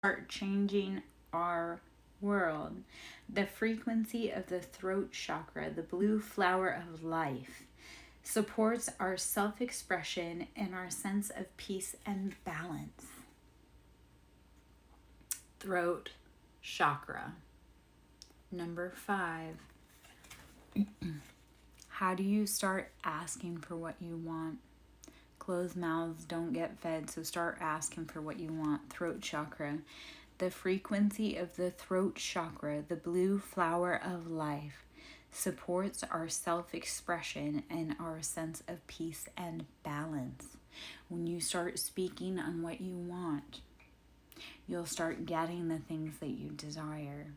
start changing our world. The frequency of the throat chakra, the blue flower of life, supports our self expression and our sense of peace and balance. Throat chakra. Number 5. How do you start asking for what you want? Closed mouths don't get fed, so start asking for what you want. Throat chakra. The frequency of the throat chakra, the blue flower of life, supports our self-expression and our sense of peace and balance. When you start speaking on what you want, you'll start getting the things that you desire.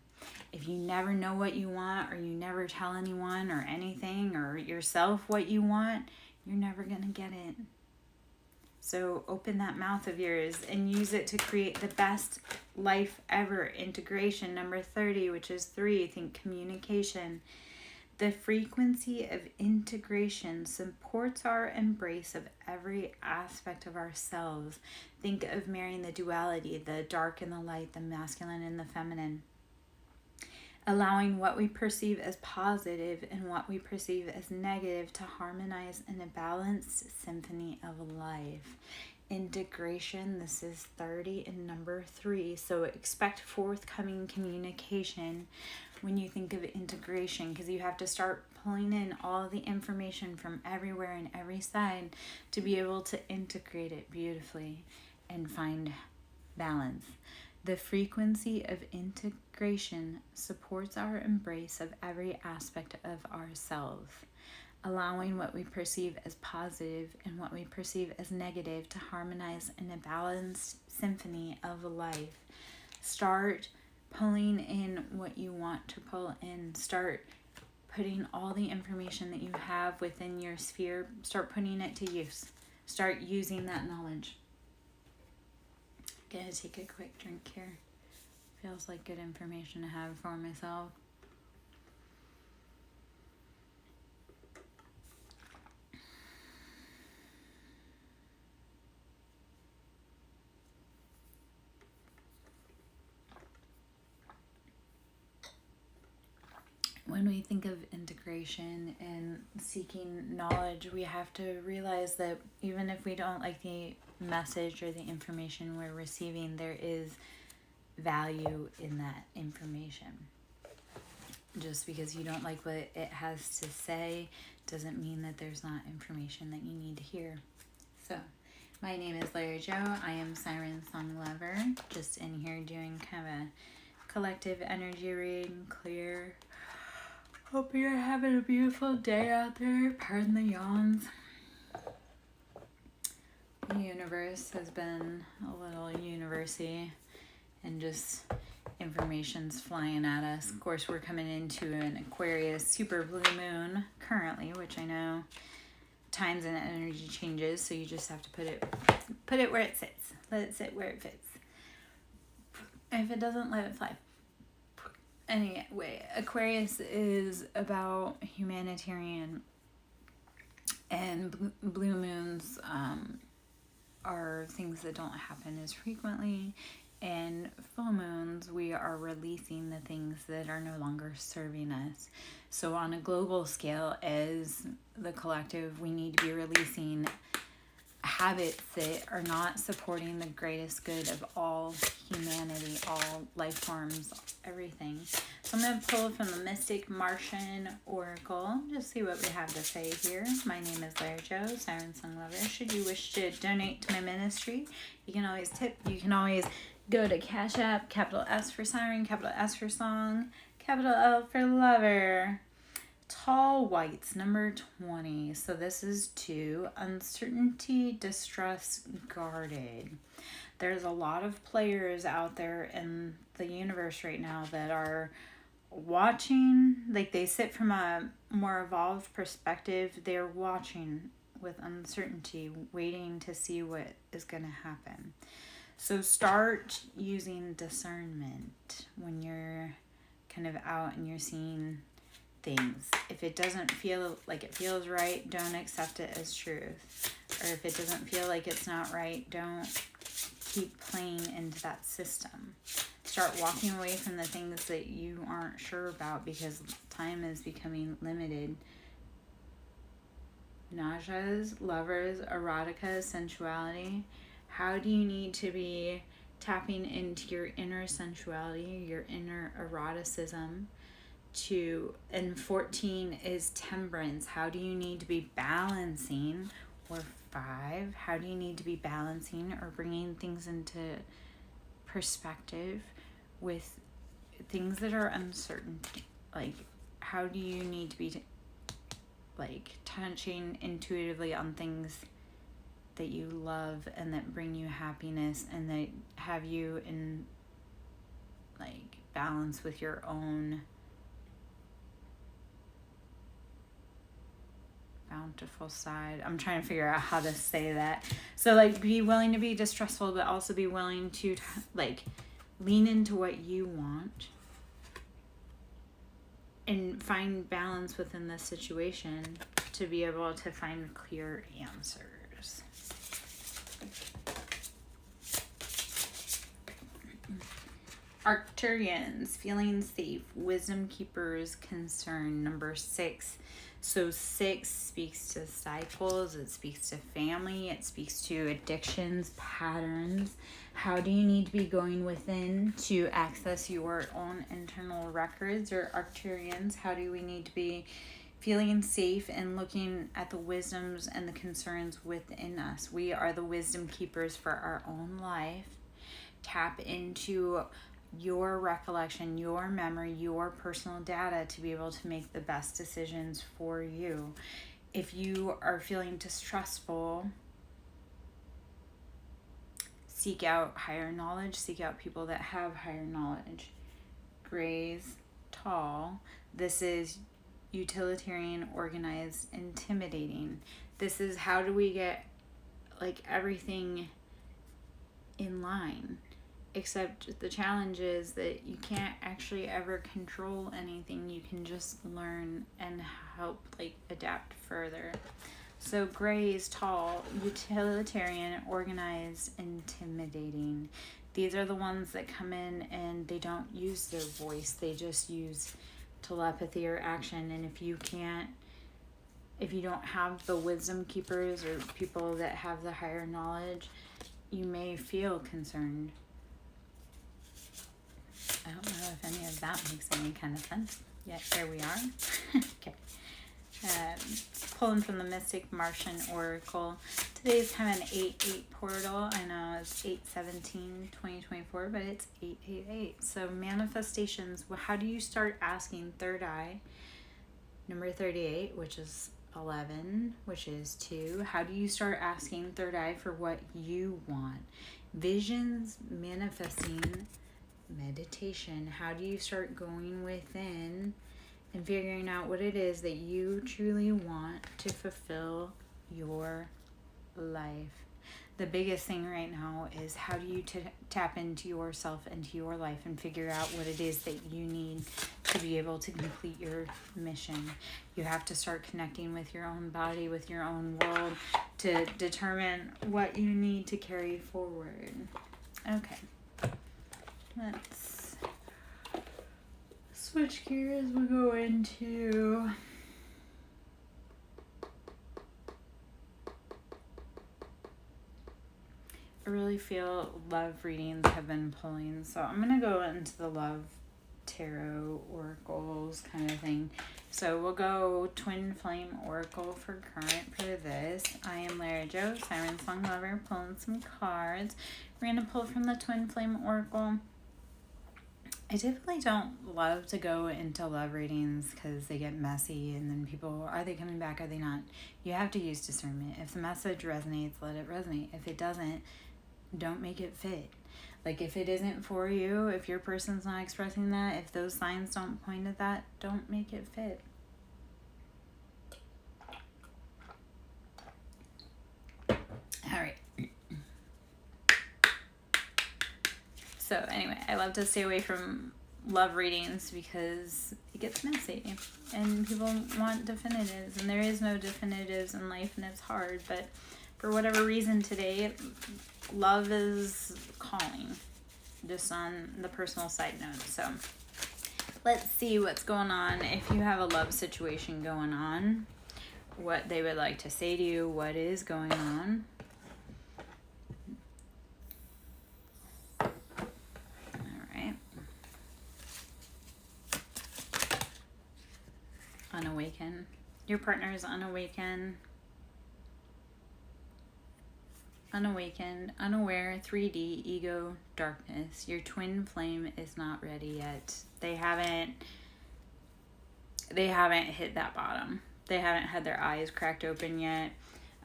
If you never know what you want, or you never tell anyone or anything or yourself what you want, you're never going to get it. So open that mouth of yours and use it to create the best life ever. Integration. Number 30, which is 3, think communication. The frequency of integration supports our embrace of every aspect of ourselves. Think of marrying the duality, the dark and the light, the masculine and the feminine. Allowing what we perceive as positive and what we perceive as negative to harmonize in a balanced symphony of life. Integration, this is 30 and number 3. So expect forthcoming communication when you think of integration, because you have to start pulling in all the information from everywhere and every side to be able to integrate it beautifully and find balance. The frequency of integration supports our embrace of every aspect of ourselves, allowing what we perceive as positive and what we perceive as negative to harmonize in a balanced symphony of life. Start pulling in what you want to pull in. Start putting all the information that you have within your sphere, start putting it to use. Start using that knowledge. Gonna take a quick drink here. Feels like good information to have for myself. When we think of integration and seeking knowledge, we have to realize that even if we don't like the message or the information we're receiving, there is value in that information. Just because you don't like what it has to say doesn't mean that there's not information that you need to hear. So, my name is Larry Joe. I am SirenSong Lover. Just in here doing kind of a collective energy reading, clear. Hope you're having a beautiful day out there. Pardon the yawns. The universe has been a little university and just information's flying at us. Of course, we're coming into an Aquarius super blue moon currently, which I know times and energy changes, so you just have to put it where it sits. Let it sit where it fits. If it doesn't, let it fly. Anyway, Aquarius is about humanitarian, and blue moons are things that don't happen as frequently, and full moons, we are releasing the things that are no longer serving us. So on a global scale, as the collective, we need to be releasing habits that are not supporting the greatest good of all humanity, all life forms, everything. So I'm going to pull from the Mystic Martian Oracle, just see what we have to say here. My name is Larry Joe, SirenSong Lover. Should you wish to donate to my ministry, you can always tip. You can always go to Cash App, capital S for Siren, capital S for Song, capital L for Lover. Tall Whites, number 20. So this is 2. Uncertainty, distrust, guarded. There's a lot of players out there in the universe right now that are watching, like they sit from a more evolved perspective. They're watching with uncertainty, waiting to see what is going to happen. So start using discernment when you're kind of out and you're seeing things. If it doesn't feel like it feels right, don't accept it as truth. Or if it doesn't feel like it's not right, don't keep playing into that system. Start walking away from the things that you aren't sure about because time is becoming limited. Nauseas, lovers, erotica, sensuality. How do you need to be tapping into your inner sensuality, your inner eroticism? And 14 is temperance. How do you need to be balancing? Or 5, how do you need to be balancing or bringing things into perspective with things that are uncertain? Like, how do you need to be touching intuitively on things that you love and that bring you happiness and that have you in balance with your own bountiful side. I'm trying to figure out how to say that. So be willing to be distrustful, but also be willing to lean into what you want and find balance within the situation to be able to find clear answers. Arcturians, feeling safe, wisdom keepers, concern. Number 6. So 6 speaks to cycles, it speaks to family, it speaks to addictions, patterns. How do you need to be going within to access your own internal records? Or Arcturians, how do we need to be feeling safe and looking at the wisdoms and the concerns within us? We are the wisdom keepers for our own life. Tap into your recollection, your memory, your personal data to be able to make the best decisions for you. If you are feeling distrustful, seek out higher knowledge, seek out people that have higher knowledge. Grays, tall. This is utilitarian, organized, intimidating. This is how do we get everything in line. Except the challenge is that you can't actually ever control anything. You can just learn and help adapt further. So gray is tall, utilitarian, organized, intimidating. These are the ones that come in and they don't use their voice. They just use telepathy or action. And if you don't have the wisdom keepers or people that have the higher knowledge, you may feel concerned. I don't know if any of that makes any kind of sense. Yet here we are. Okay. Pulling from the Mystic Martian Oracle. Today's kind of an 8-8 portal. I know it's 8/17/2024, but it's 888. So manifestations. How do you start asking third eye? Number 38, which is 11, which is 2. How do you start asking third eye for what you want? Visions, manifesting, meditation. How do you start going within and figuring out what it is that you truly want to fulfill your life? The biggest thing right now is how do you tap into yourself, into your life, and figure out what it is that you need to be able to complete your mission. You have to start connecting with your own body, with your own world, to determine what you need to carry forward. Okay. Let's switch gears. We'll go into I really feel love readings have been pulling. So I'm going to go into the love tarot oracles kind of thing. So we'll go Twin Flame Oracle for current for this. I am Lara Jo, SirenSong lover, pulling some cards. We're going to pull from the Twin Flame Oracle. I typically don't love to go into love readings because they get messy and then people, are they coming back, are they not? You have to use discernment. If the message resonates, let it resonate. If it doesn't, don't make it fit. If it isn't for you, if your person's not expressing that, if those signs don't point at that, don't make it fit. All right. So anyway, I love to stay away from love readings because it gets messy and people want definitives, and there is no definitives in life, and it's hard. But For whatever reason today, love is calling, just on the personal side note. So let's see what's going on. If you have a love situation going on, what they would like to say to you, what is going on. All right. Unawaken. Your partner is unawakened. Unawakened, unaware, 3D, ego, darkness. Your twin flame is not ready yet. They haven't hit that bottom. They haven't had their eyes cracked open yet.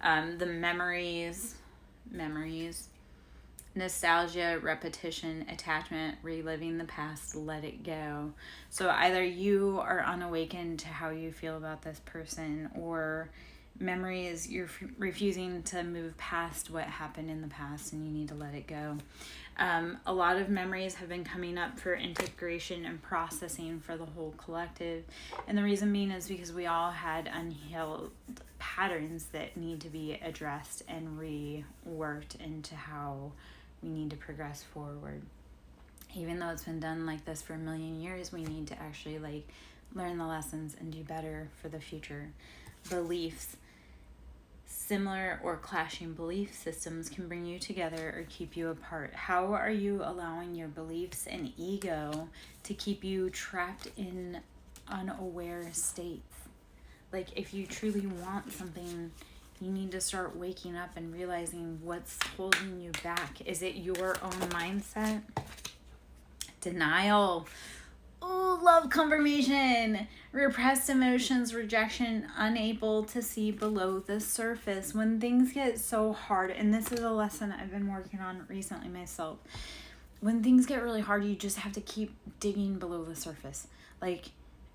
The memories, nostalgia, repetition, attachment, reliving the past, let it go. So either you are unawakened to how you feel about this person, or memories, you're refusing to move past what happened in the past and you need to let it go. A lot of memories have been coming up for integration and processing for the whole collective. And the reason being is because we all had unhealed patterns that need to be addressed and reworked into how we need to progress forward. Even though it's been done like this for a million years, we need to actually learn the lessons and do better for the future. Beliefs. Similar or clashing belief systems can bring you together or keep you apart. How are you allowing your beliefs and ego to keep you trapped in unaware states? If you truly want something, you need to start waking up and realizing what's holding you back. Is it your own mindset? Denial. Oh, love confirmation. Repressed emotions, rejection, unable to see below the surface. When things get so hard, and this is a lesson I've been working on recently myself. When things get really hard, you just have to keep digging below the surface.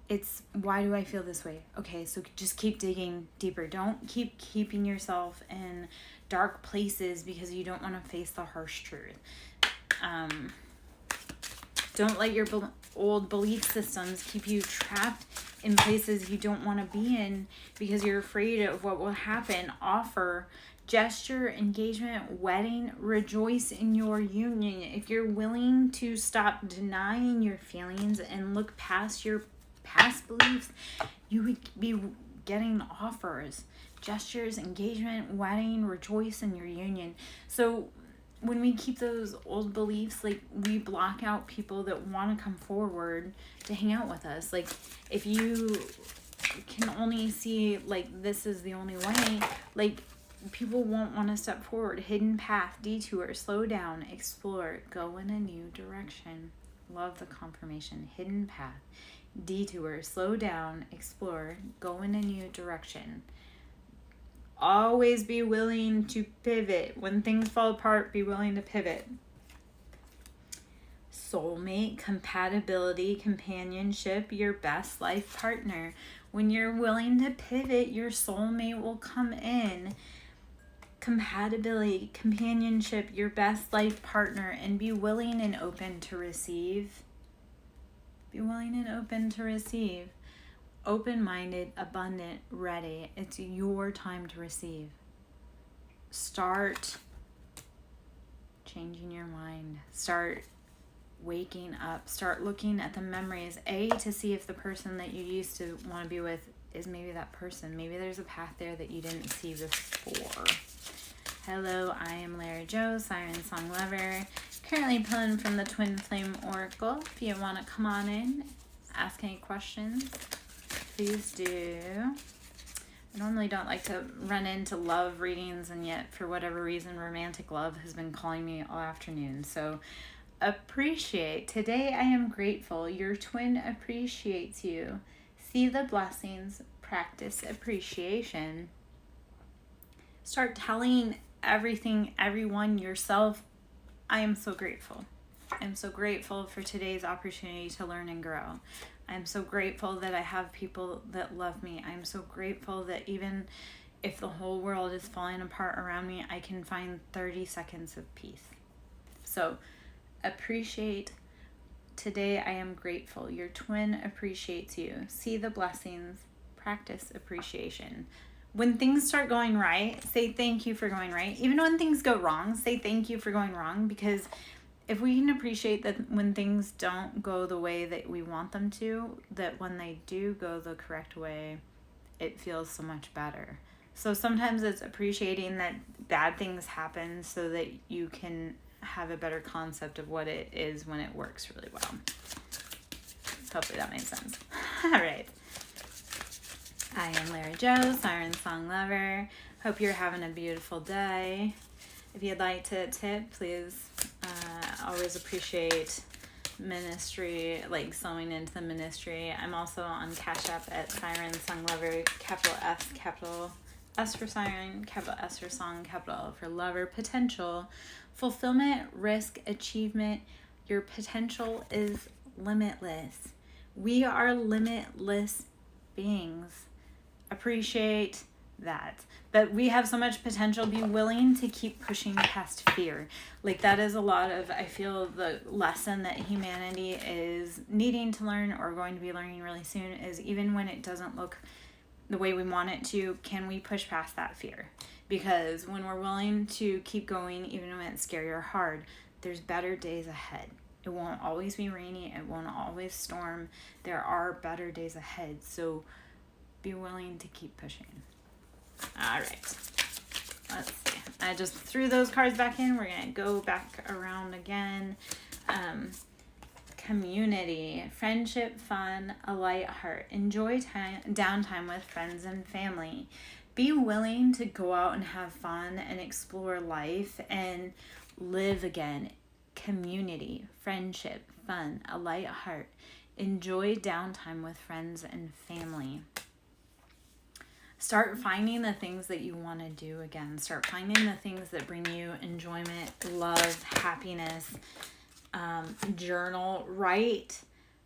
It's, why do I feel this way? Okay, so just keep digging deeper. Don't keep keeping yourself in dark places because you don't want to face the harsh truth. Don't let your old belief systems keep you trapped in places you don't want to be in because you're afraid of what will happen. Offer, gesture, engagement, wedding, rejoice in your union. If you're willing to stop denying your feelings and look past your past beliefs, you would be getting offers, gestures, engagement, wedding, rejoice in your union. So when we keep those old beliefs, we block out people that want to come forward to hang out with us. If you can only see, this is the only way, people won't want to step forward. Hidden path, detour, slow down, explore, go in a new direction. Love the confirmation. Hidden path, detour, slow down, explore, go in a new direction. Always be willing to pivot. When things fall apart, be willing to pivot. Soulmate, compatibility, companionship, your best life partner. When you're willing to pivot, your soulmate will come in. Compatibility, companionship, your best life partner, and be willing and open to receive. Be willing and open to receive. Open-minded, abundant, ready. It's your time to receive. Start changing your mind. Start waking up. Start looking at the memories. To see if the person that you used to want to be with is maybe that person. Maybe there's a path there that you didn't see before. Hello, I am Larry Joe, SirenSong lover. Currently pulling from the Twin Flame Oracle. If you want to come on in, ask any questions, please do. I normally don't like to run into love readings, and yet for whatever reason romantic love has been calling me all afternoon. So appreciate. Today I am grateful. Your twin appreciates you. See the blessings. Practice appreciation. Start telling everything, everyone, yourself, I am so grateful. I'm so grateful for today's opportunity to learn and grow. I'm so grateful that I have people that love me. I'm so grateful that even if the whole world is falling apart around me, I can find 30 seconds of peace. So appreciate. Today I am grateful. Your twin appreciates you. See the blessings. Practice appreciation. when things start going right, say thank you for going right. Even when things go wrong, say thank you for going wrong, because if we can appreciate that when things don't go the way that we want them to, that when they do go the correct way, it feels so much better. So sometimes it's appreciating that bad things happen so that you can have a better concept of what it is when it works really well. Hopefully that makes sense. All right. I am Lara Jo, SirenSong lover. Hope you're having a beautiful day. If you'd like to tip, please. Always appreciate ministry, like sewing into the ministry. I'm also on Cash App at SirenSong lover, capital S, capital S for Siren, capital S for Song, capital L for lover. Potential, fulfillment, risk, achievement. Your potential is limitless. We are limitless beings. Appreciate that. But we have so much potential. Be willing to keep pushing past fear. Like that is a lot of, I feel, the lesson that humanity is needing to learn or going to be learning really soon is even when it doesn't look the way we want it to, can we push past that fear? Because when we're willing to keep going, even when it's scary or hard, there's better days ahead. It won't always be rainy. It won't always storm. There are better days ahead. So be willing to keep pushing. All right. Let's see. I just threw those cards back in. We're going to go back around again. Community, friendship, fun, a light heart. Enjoy downtime with friends and family. Be willing to go out and have fun and explore life and live again. Community, friendship, fun, a light heart. Enjoy downtime with friends and family. Start finding the things that you want to do again. Start finding the things that bring you enjoyment, love, happiness. Journal, write,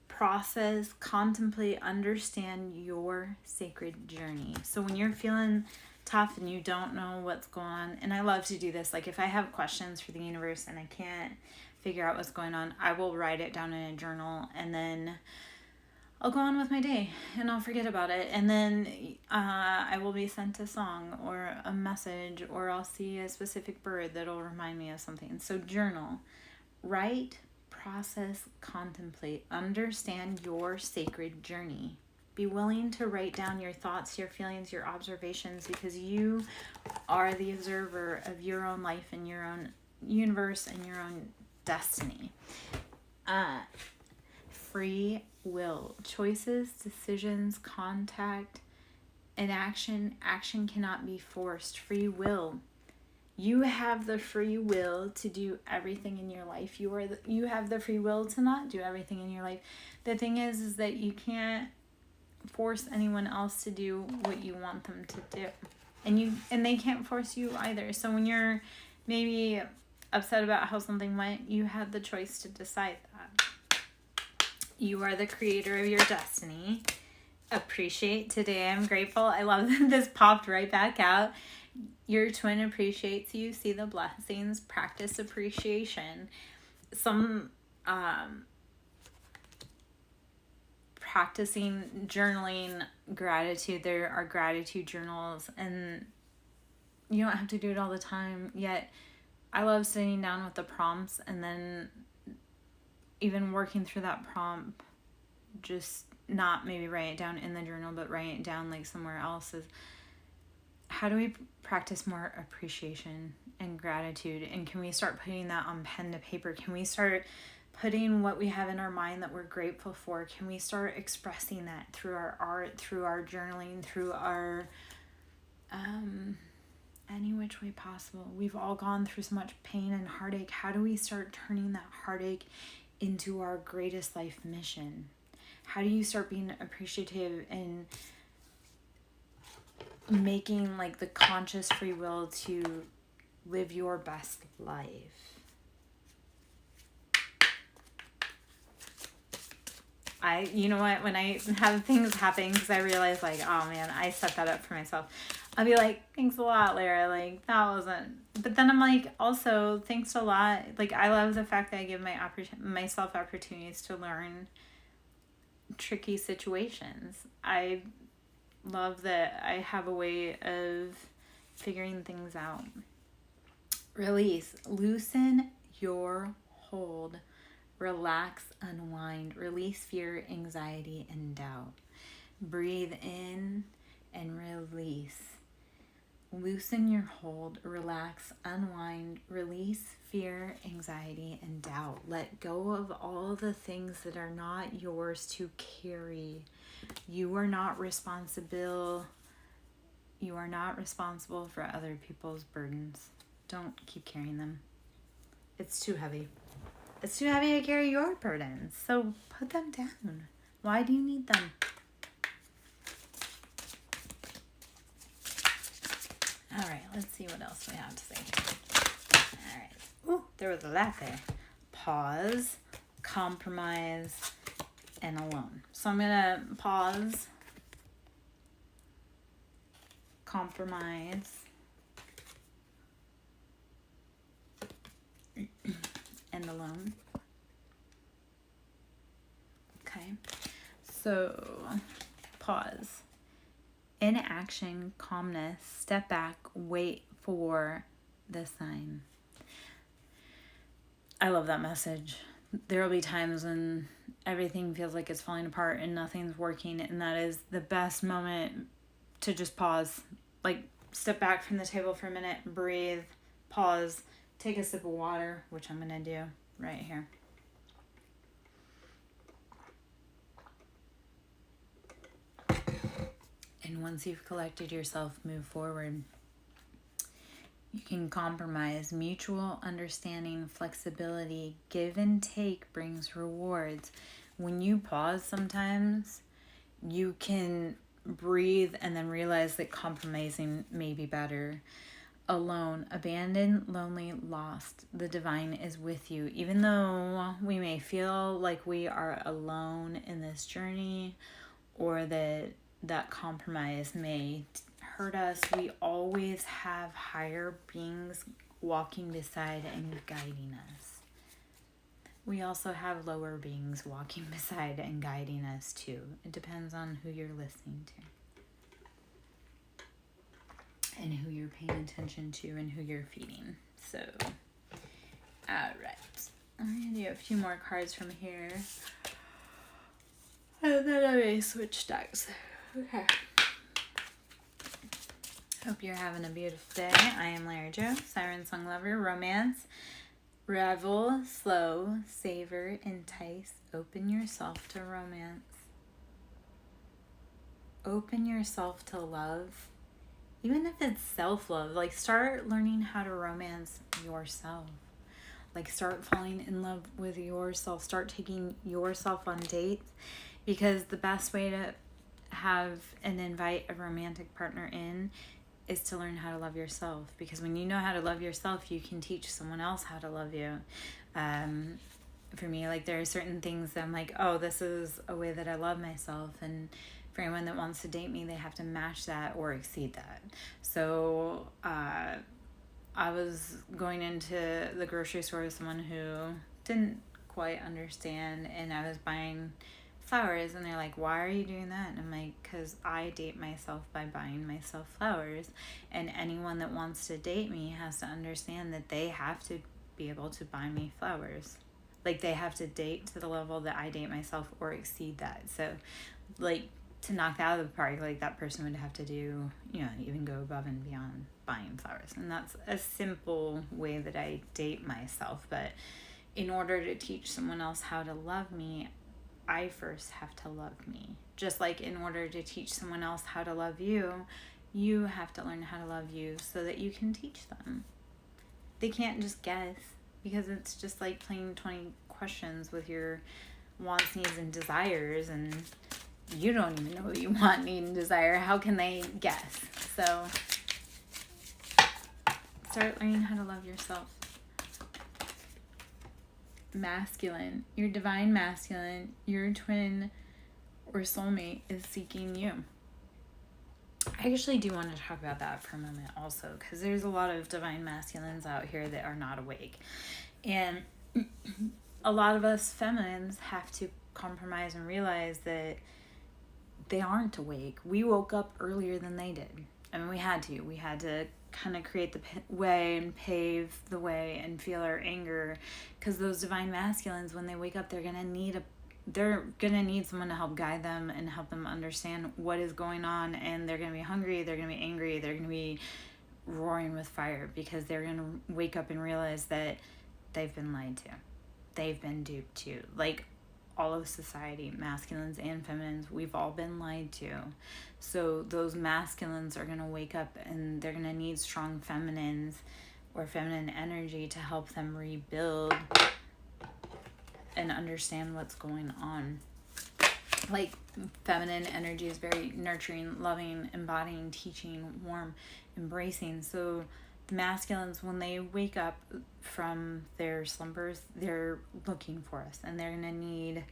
process, contemplate, understand your sacred journey. So when you're feeling tough and you don't know what's going on, and I love to do this, like if I have questions for the universe and I can't figure out what's going on, I will write it down in a journal and then I'll go on with my day and I'll forget about it. And then I will be sent a song or a message, or I'll see a specific bird that'll remind me of something. So journal, write, process, contemplate, understand your sacred journey. Be willing to write down your thoughts, your feelings, your observations, because you are the observer of your own life and your own universe and your own destiny. Free will, choices, decisions, contact, and action. Action cannot be forced. Free will. You have the free will to do everything in your life. You have the free will to not do everything in your life. The thing is that you can't force anyone else to do what you want them to do. And they can't force you either. So when you're maybe upset about how something went, you had the choice to decide that. You are the creator of your destiny. Appreciate today. I'm grateful. I love that this popped right back out. Your twin appreciates you. See the blessings. Practice appreciation. Some practicing journaling gratitude. There are gratitude journals, and you don't have to do it all the time. Yet, I love sitting down with the prompts and then even working through that prompt. Just not maybe write it down in the journal, but write it down like somewhere else. Is how do we practice more appreciation and gratitude? And can we start putting that on pen to paper? Can we start putting what we have in our mind that we're grateful for? Can we start expressing that through our art, through our journaling, through our any which way possible? We've all gone through so much pain and heartache. How do we start turning that heartache into our greatest life mission? How do you start being appreciative and making like the conscious free will to live your best life? You know what, when I have things happen, because I realize like, oh man, I set that up for myself, I'll be like, thanks a lot, Lara, like that wasn't, but then I'm like, also thanks a lot, like I love the fact that I give myself opportunities to learn tricky situations. I love that I have a way of figuring things out. Release. Loosen your hold. Relax, unwind. Release fear, anxiety, and doubt. Breathe in and release. Loosen your hold, relax, unwind, release fear, anxiety, and doubt. Let go of all the things that are not yours to carry. You are not responsible. You are not responsible for other people's burdens. Don't keep carrying them. It's too heavy. It's too heavy to carry your burdens. So put them down. Why do you need them? All right, let's see what else we have to say. All right. Ooh, there was a lot there. Pause, compromise, and alone. So I'm going to pause, compromise, and alone. Okay. So pause. Inaction, calmness, step back, wait for the sign. I love that message. There will be times when everything feels like it's falling apart and nothing's working, and that is the best moment to just pause. Like, step back from the table for a minute, breathe, pause, take a sip of water, which I'm going to do right here. And once you've collected yourself, move forward. You can compromise. Mutual understanding, flexibility, give and take brings rewards. When you pause sometimes, you can breathe and then realize that compromising may be better. Alone, abandoned, lonely, lost. The divine is with you. Even though we may feel like we are alone in this journey, or that compromise may hurt us, we always have higher beings walking beside and guiding us. We also have lower beings walking beside and guiding us too. It depends on who you're listening to and who you're paying attention to and who you're feeding. So, all right. I'm going to do a few more cards from here. And then I may switch decks. Okay. Hope you're having a beautiful day. I am Larry Jo, SirenSong lover, romance. Revel, slow, savor, entice. Open yourself to romance. Open yourself to love. Even if it's self-love, like start learning how to romance yourself. Like start falling in love with yourself. Start taking yourself on dates, because the best way to have and invite a romantic partner in is to learn how to love yourself. Because when you know how to love yourself, you can teach someone else how to love you. For me, like there are certain things that I'm like, oh, this is a way that I love myself, and for anyone that wants to date me, they have to match that or exceed that. So I was going into the grocery store with someone who didn't quite understand, and I was buying flowers, and they're like, why are you doing that? And I'm like, because I date myself by buying myself flowers, and anyone that wants to date me has to understand that they have to be able to buy me flowers. Like they have to date to the level that I date myself or exceed that. So like to knock that out of the park, like that person would have to do, even go above and beyond buying flowers. And that's a simple way that I date myself. But in order to teach someone else how to love me, I first have to love me. Just like in order to teach someone else how to love you, you have to learn how to love you so that you can teach them. They can't just guess, because it's just like playing 20 questions with your wants, needs, and desires, and you don't even know what you want, need, and desire. How can they guess? So start learning how to love yourself. Masculine, your divine masculine, your twin or soulmate is seeking you. I actually do want to talk about that for a moment also, because there's a lot of divine masculines out here that are not awake. And a lot of us feminines have to compromise and realize that they aren't awake. We woke up earlier than they did. I mean, we had to kind of create the way and pave the way and feel our anger, because those divine masculines, when they wake up, they're gonna need someone to help guide them and help them understand what is going on, and they're gonna be hungry, they're gonna be angry, they're gonna be roaring with fire, because they're gonna wake up and realize that they've been lied to, they've been duped to. Like, all of society, masculines and feminines, we've all been lied to. So those masculines are going to wake up, and they're going to need strong feminines or feminine energy to help them rebuild and understand what's going on. Like, feminine energy is very nurturing, loving, embodying, teaching, warm, embracing. So the masculines, when they wake up from their slumbers, they're looking for us, and they're going to need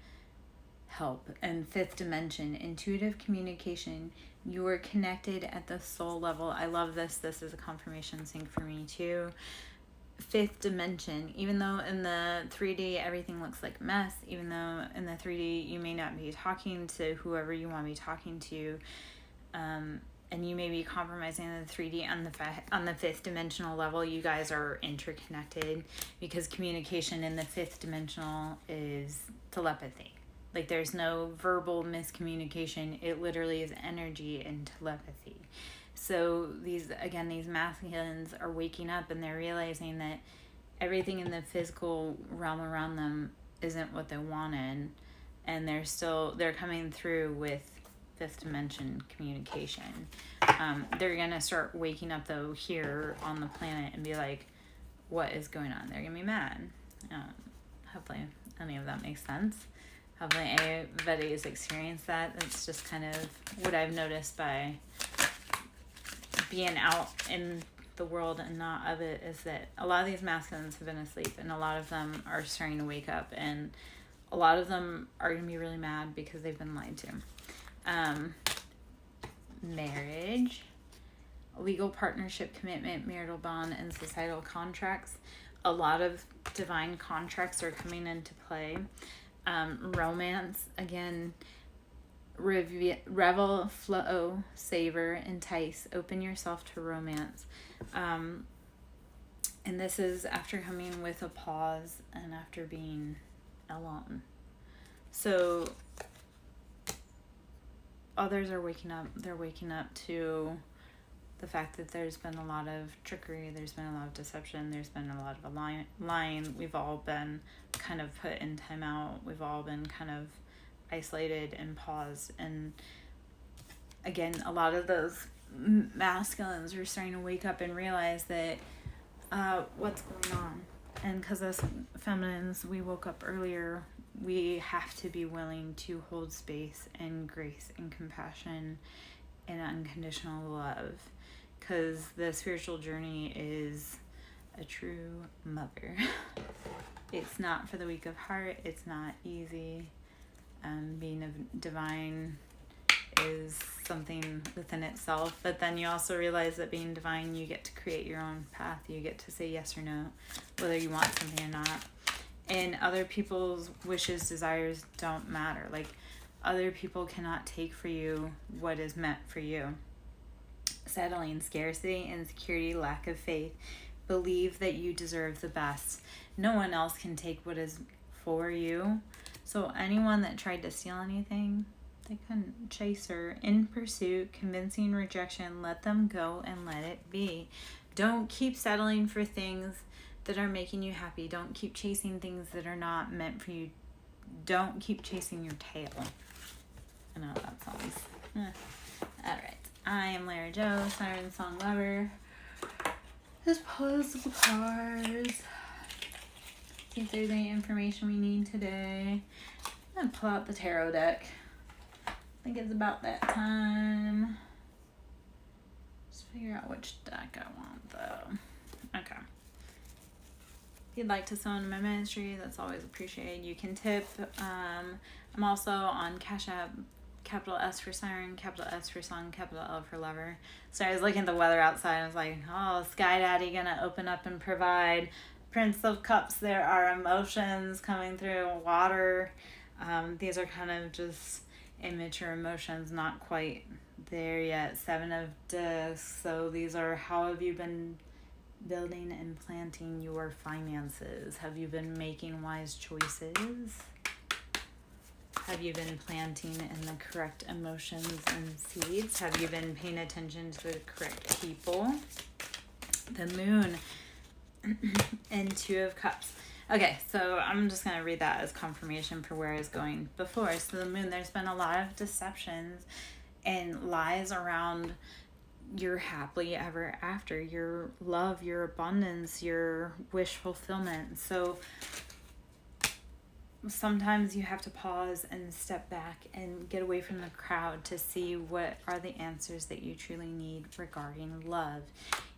help. And fifth dimension, intuitive communication. You are connected at the soul level. I love this. This is a confirmation sync for me too. Fifth dimension, even though in the 3D everything looks like a mess, even though in the 3D you may not be talking to whoever you want to be talking to, and you may be compromising in the 3D, on the fifth dimensional level, you guys are interconnected, because communication in the fifth dimensional is telepathy. Like, there's no verbal miscommunication. It literally is energy and telepathy. So these masculines are waking up, and they're realizing that everything in the physical realm around them isn't what they wanted, and they're coming through with fifth dimension communication. They're gonna start waking up though here on the planet and be like, what is going on? They're gonna be mad. Hopefully any of that makes sense. Hopefully everybody has experienced that. It's just kind of what I've noticed by being out in the world and not of it, is that a lot of these masculines have been asleep, and a lot of them are starting to wake up, and a lot of them are going to be really mad because they've been lied to. Marriage, legal partnership, commitment, marital bond, and societal contracts. A lot of divine contracts are coming into play. Romance, again, revel, flow, savor, entice, open yourself to romance. And this is after coming with a pause and after being alone. So others are waking up. They're waking up to the fact that there's been a lot of trickery, there's been a lot of deception, there's been a lot of lying. We've all been kind of put in timeout. We've all been kind of isolated and paused. And again, a lot of those masculines are starting to wake up and realize that what's going on. And because us feminines, we woke up earlier, we have to be willing to hold space and grace and compassion and unconditional love, because the spiritual journey is a true mother. It's not for the weak of heart. It's not easy. Being a divine is something within itself, but then you also realize that being divine, you get to create your own path. You get to say yes or no, whether you want something or not. And other people's wishes, desires don't matter. Like, other people cannot take for you what is meant for you. Settling, scarcity, insecurity, lack of faith. Believe that you deserve the best. No one else can take what is for you. So anyone that tried to steal anything, they couldn't. Chase her. In pursuit, convincing rejection, let them go and let it be. Don't keep settling for things that are making you happy. Don't keep chasing things that are not meant for you. Don't keep chasing your tail. I know that sounds. Alright. I am Lara Joe, SirenSong lover. Just pause the cards. See if there's any information we need today. I'm going to pull out the tarot deck. I think it's about that time. Just figure out which deck I want, though. Okay. If you'd like to sew into my ministry, that's always appreciated. You can tip. I'm also on Cash App, capital S for Siren, capital S for Song, capital L for Lover. So I was looking at the weather outside, and I was like, oh, Sky Daddy gonna open up and provide. Prince of Cups, there are emotions coming through, water. These are kind of just Immature emotions, not quite there yet. 7 of discs. So these are, how have you been building and planting your finances? Have you been making wise choices? Have you been planting in the correct emotions and seeds? Have you been paying attention to the correct people? The moon and 2 of cups. Okay, so I'm just going to read that as confirmation for where I was going before. So the moon, there's been a lot of deceptions and lies around your happily ever after, your love, your abundance, your wish fulfillment. So sometimes you have to pause and step back and get away from the crowd to see what are the answers that you truly need regarding love.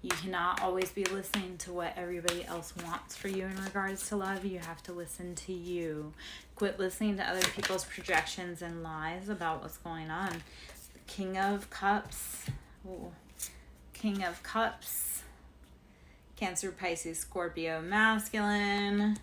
You cannot always be listening to what everybody else wants for you in regards to love. You have to listen to you. Quit listening to other people's projections and lies about what's going on. King of Cups. Ooh. King of Cups. Cancer, Pisces, Scorpio, masculine.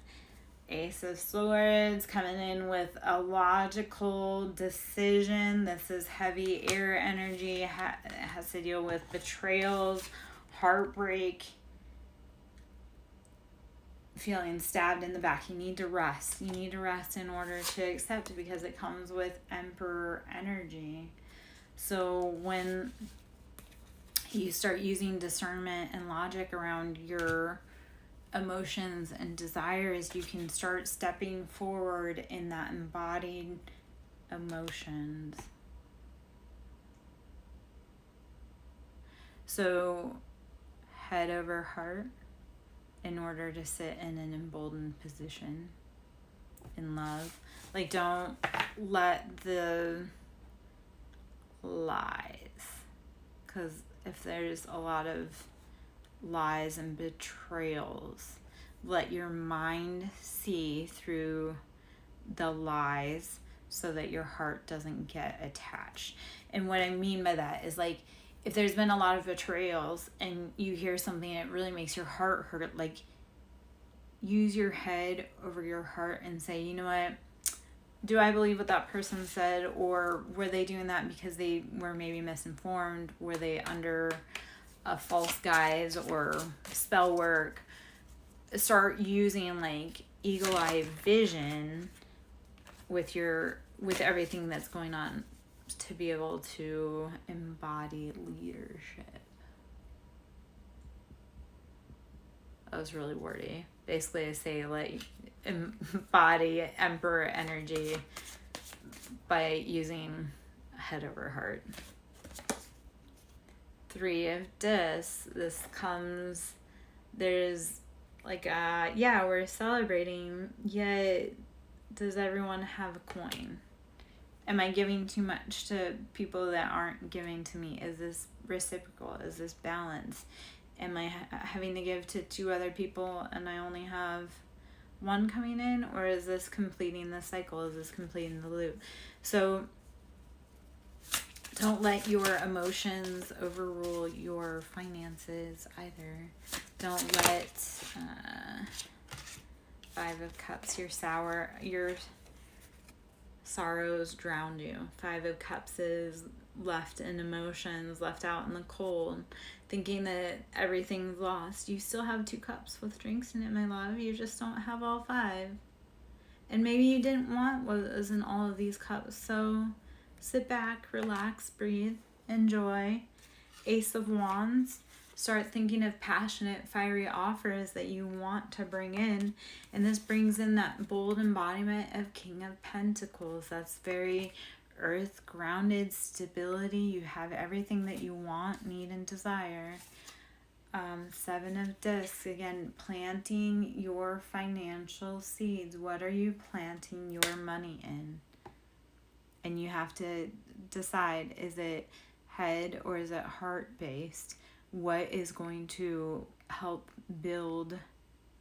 Ace of Swords, coming in with a logical decision. This is heavy air energy. It has to deal with betrayals, heartbreak, feeling stabbed in the back. You need to rest. You need to rest in order to accept it, because it comes with Emperor energy. So when you start using discernment and logic around your emotions and desires, you can start stepping forward in that embodied emotions. So head over heart in order to sit in an emboldened position in love. Like, don't let the lies, because if there's a lot of lies and betrayals, let your mind see through the lies so that your heart doesn't get attached. And what I mean by that is, like, if there's been a lot of betrayals and you hear something that really makes your heart hurt, like, use your head over your heart and say, you know what, do I believe what that person said, or were they doing that because they were maybe misinformed? Were they under a false guise or spell work? Start using like eagle-eye vision with everything that's going on to be able to embody leadership. That was really wordy. Basically, I say like embody Emperor energy by using head over heart. 3 of discs. This comes, there's like we're celebrating, yet does everyone have a coin? Am I giving too much to people that aren't giving to me? Is this reciprocal? Is this balance? Am I having to give to 2 other people and I only have 1 coming in? Or is this completing the cycle? Is this completing the loop? So don't let your emotions overrule your finances either. Don't let 5 of Cups, your sorrows drown you. 5 of Cups is left in emotions, left out in the cold, thinking that everything's lost. You still have 2 cups with drinks in it, my love. You just don't have all 5. And maybe you didn't want what was in all of these cups. So sit back, relax, breathe, enjoy. Ace of Wands. Start thinking of passionate, fiery offers that you want to bring in. And this brings in that bold embodiment of King of Pentacles. That's very earth grounded stability. You have everything that you want, need, and desire. 7 of discs, again, planting your financial seeds. What are you planting your money in? And you have to decide, is it head or is it heart based? What is going to help build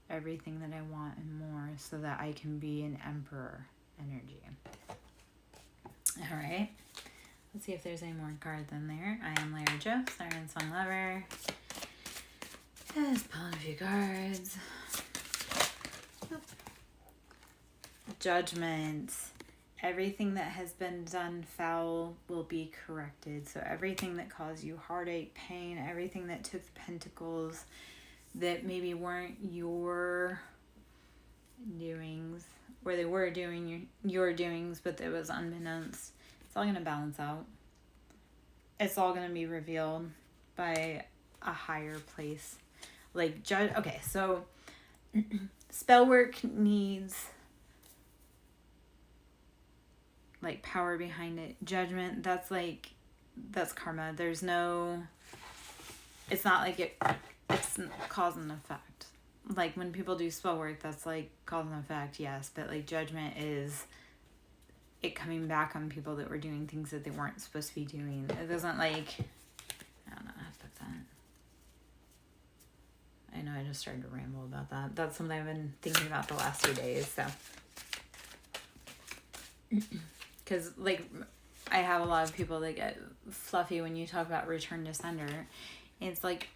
everything that I want and more, so that I can be an emperor energy? All right. Let's see if there's any more cards in there. I am Larry Joe, SirenSong lover. Just pulling a few cards. Judgment Everything that has been done foul will be corrected. So everything that caused you heartache, pain, everything that took the pentacles that maybe weren't your doings, or they were doing your doings, but it was unbeknownst, it's all going to balance out. It's all going to be revealed by a higher place. Like, judge. Okay, so spell work needs like power behind it. Judgment, that's karma. There's no, it's not like it's cause and effect. Like when people do spell work, that's like cause and effect, yes, but like judgment is it coming back on people that were doing things that they weren't supposed to be doing. It doesn't like, I don't know how to put that. I know I just started to ramble about that. That's something I've been thinking about the last few days, so. Because, like, I have a lot of people that get fluffy when you talk about return to sender. It's like,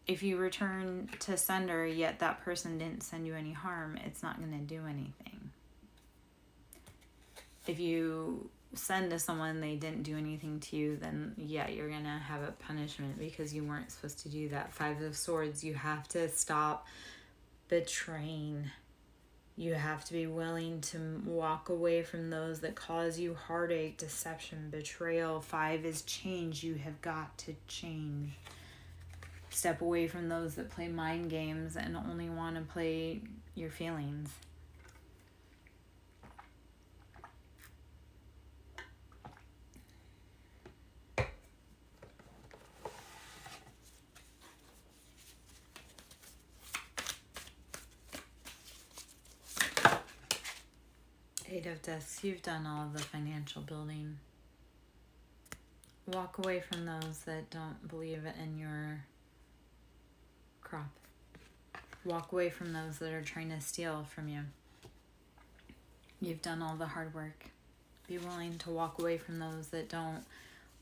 if you return to sender, yet that person didn't send you any harm, it's not going to do anything. If you send to someone, they didn't do anything to you, then, yeah, you're going to have a punishment because you weren't supposed to do that. 5 of Swords, you have to stop betraying. You have to be willing to walk away from those that cause you heartache, deception, betrayal. 5 is change. You have got to change. Step away from those that play mind games and only want to play your feelings. Eight of Discs, you've done all of the financial building. Walk away from those that don't believe in your crop. Walk away from those that are trying to steal from you. You've done all the hard work. Be willing to walk away from those that don't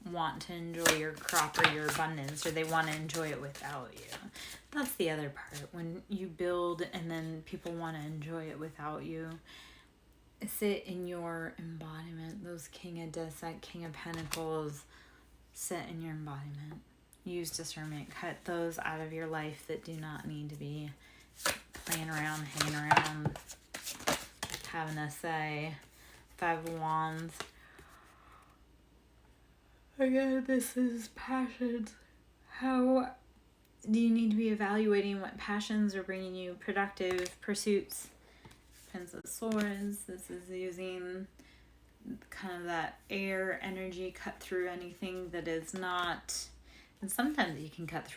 want to enjoy your crop or your abundance, or they want to enjoy it without you. That's the other part. When you build and then people want to enjoy it without you, sit in your embodiment. Those King of Discs, that King of Pentacles, sit in your embodiment. Use discernment. Cut those out of your life that do not need to be playing around, hanging around, having a say. 5 of Wands. Again, this is passions. How do you need to be evaluating what passions are bringing you productive pursuits? Prince of Swords. This is using kind of that air energy, cut through anything that is not, and sometimes you can cut through